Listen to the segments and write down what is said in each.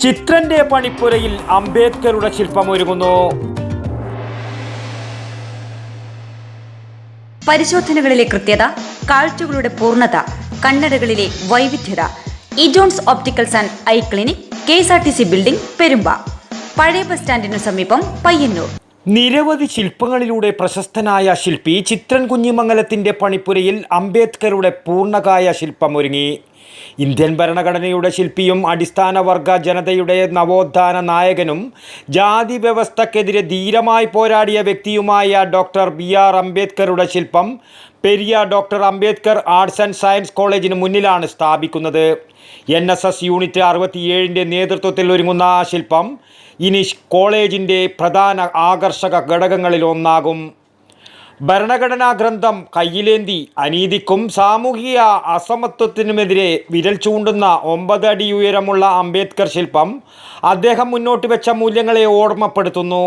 ചിത്രന്റെ പണിപ്പുരയിൽ അംബേദ്കറുടെ ശില്പം ഒരുങ്ങുന്നു. പരിശോധനകളിലെ കൃത്യത, കാഴ്ചകളുടെ പൂർണ്ണത, കണ്ണടകളിലെ വൈവിധ്യത. ഇജോൺസ് opticals and eye clinic, KSRTC building, പെരുമ്പ. പഴയ ബസ് സ്റ്റാൻഡിനു സമീപം, പയ്യന്നൂർ. നിരവധി ശില്പങ്ങളിലൂടെ പ്രശസ്തനായ ശില്പി ചിത്രൻ കുഞ്ഞിമംഗലത്തിന്റെ പണിപ്പുരയിൽ അംബേദ്കറുടെ പൂർണ്ണകായ ശില്പം ഒരുങ്ങി. ഇന്ത്യൻ ഭരണഘടനയുടെ ശില്പിയും അടിസ്ഥാന വർഗ ജനതയുടെ നവോത്ഥാന നായകനും ജാതി വ്യവസ്ഥക്കെതിരെ ധീരമായി പോരാടിയ വ്യക്തിയുമായ ഡോക്ടർ BR അംബേദ്കറുടെ ശില്പം Periya doctor Ambedkar arts and science കോളേജിന് മുന്നിലാണ് സ്ഥാപിക്കുന്നത്. NSS യൂണിറ്റ് 67ന്റെ നേതൃത്വത്തിൽ ഒരുങ്ങുന്ന ആ ശില്പം ഇനി കോളേജിൻ്റെ പ്രധാന ആകർഷക ഘടകങ്ങളിലൊന്നാകും. ഭരണഘടനാ ഗ്രന്ഥം കയ്യിലേന്തി അനീതിക്കും സാമൂഹിക അസമത്വത്തിനുമെതിരെ വിരൽ ചൂണ്ടുന്ന 9 അടി ഉയരമുള്ള അംബേദ്കർ ശില്പം അദ്ദേഹം മുന്നോട്ട് വെച്ച മൂല്യങ്ങളെ ഓർമ്മപ്പെടുത്തുന്നു.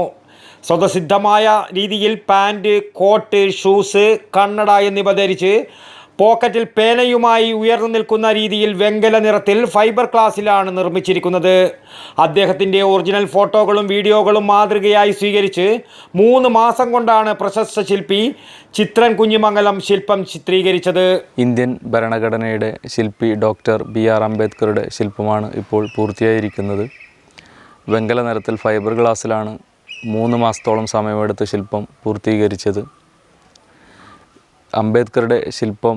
സ്വതസിദ്ധമായ രീതിയിൽ പാൻറ്, കോട്ട്, ഷൂസ്, കണ്ണട എന്നിവ ധരിച്ച് പോക്കറ്റിൽ പേനയുമായി ഉയർന്നു നിൽക്കുന്ന രീതിയിൽ വെങ്കല നിറത്തിൽ ഫൈബർ ഗ്ലാസിലാണ് നിർമ്മിച്ചിരിക്കുന്നത്. അദ്ദേഹത്തിൻ്റെ ഒറിജിനൽ ഫോട്ടോകളും വീഡിയോകളും മാതൃകയായി സ്വീകരിച്ച് 3 മാസം കൊണ്ടാണ് പ്രശസ്ത ശില്പി ചിത്രൻ കുഞ്ഞിമംഗലം ശില്പം ചിത്രീകരിച്ചത്. ഇന്ത്യൻ ഭരണഘടനയുടെ ശില്പി ഡോക്ടർ BR അംബേദ്കറുടെ ശില്പമാണ് ഇപ്പോൾ പൂർത്തിയായിരിക്കുന്നത്. വെങ്കല നിറത്തിൽ ഫൈബർ ഗ്ലാസ്സിലാണ് 3 മാസത്തോളം സമയമെടുത്ത് ശില്പം പൂർത്തീകരിച്ചത്. അംബേദ്കറുടെ ശില്പം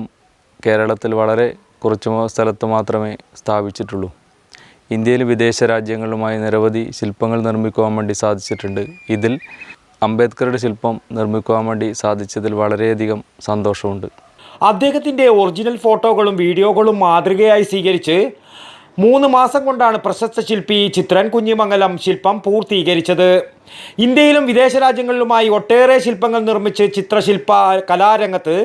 കേരളത്തിൽ വളരെ കുറച്ച് സ്ഥലത്ത് മാത്രമേ സ്ഥാപിച്ചിട്ടുള്ളൂ. ഇന്ത്യയിൽ വിദേശ രാജ്യങ്ങളുമായി നിരവധി ശില്പങ്ങൾ നിർമ്മിക്കുവാൻ വേണ്ടി സാധിച്ചിട്ടുണ്ട്. ഇതിൽ അംബേദ്കറുടെ ശില്പം നിർമ്മിക്കുവാൻ വേണ്ടി സാധിച്ചതിൽ വളരെയധികം സന്തോഷമുണ്ട്. അദ്ദേഹത്തിൻ്റെ ഒറിജിനൽ ഫോട്ടോകളും വീഡിയോകളും മാതൃകയായി സ്വീകരിച്ച് 3 മാസം കൊണ്ടാണ് പ്രശസ്ത ശില്പി ചിത്രൻ കുഞ്ഞിമംഗലം ശില്പം പൂർത്തീകരിച്ചത്. ഇന്ത്യയിലും വിദേശ രാജ്യങ്ങളിലുമായി ഒട്ടേറെ ശില്പങ്ങൾ നിർമ്മിച്ച് ചിത്രശില്പ കലാരംഗത്ത്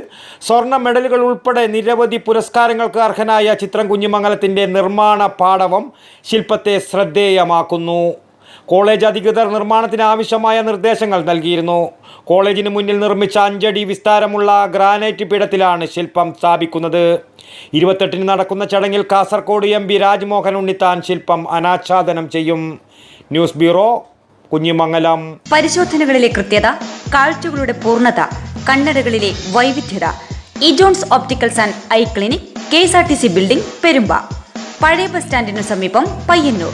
സ്വർണ്ണ മെഡലുകൾ ഉൾപ്പെടെ നിരവധി പുരസ്കാരങ്ങൾക്ക് അർഹനായ ചിത്രൻ കുഞ്ഞിമംഗലത്തിൻ്റെ നിർമ്മാണ പാടവം ശില്പത്തെ ശ്രദ്ധേയമാക്കുന്നു. കോളേജ് അധികൃതർ നിർമ്മാണത്തിന് ആവശ്യമായ നിർദ്ദേശങ്ങൾ നൽകിയിരുന്നു. കോളേജിന് മുന്നിൽ നിർമ്മിച്ച 5 അടി വിസ്താരമുള്ള ഗ്രാനൈറ്റ് പീഠത്തിലാണ് ശില്പം സ്ഥാപിക്കുന്നത്. 28-ന് നടക്കുന്ന ചടങ്ങിൽ കാസർഗോഡ് MP രാജ്മോഹൻ ഉണ്ണിത്താൻ ശില്പം അനാച്ഛാദനം ചെയ്യും. News bureau, Kunhimangalam. പരിശോധനകളിലെ കൃത്യത, കാഴ്ചകളുടെ പൂർണ്ണത, കണ്ണടകളിലെ വൈവിധ്യത. ഇജോൺസ് opticals and eye clinic, KSRTC building, പെരുമ്പ. പഴയ ബസ് സ്റ്റാൻഡിനു സമീപം, പയ്യന്നൂർ.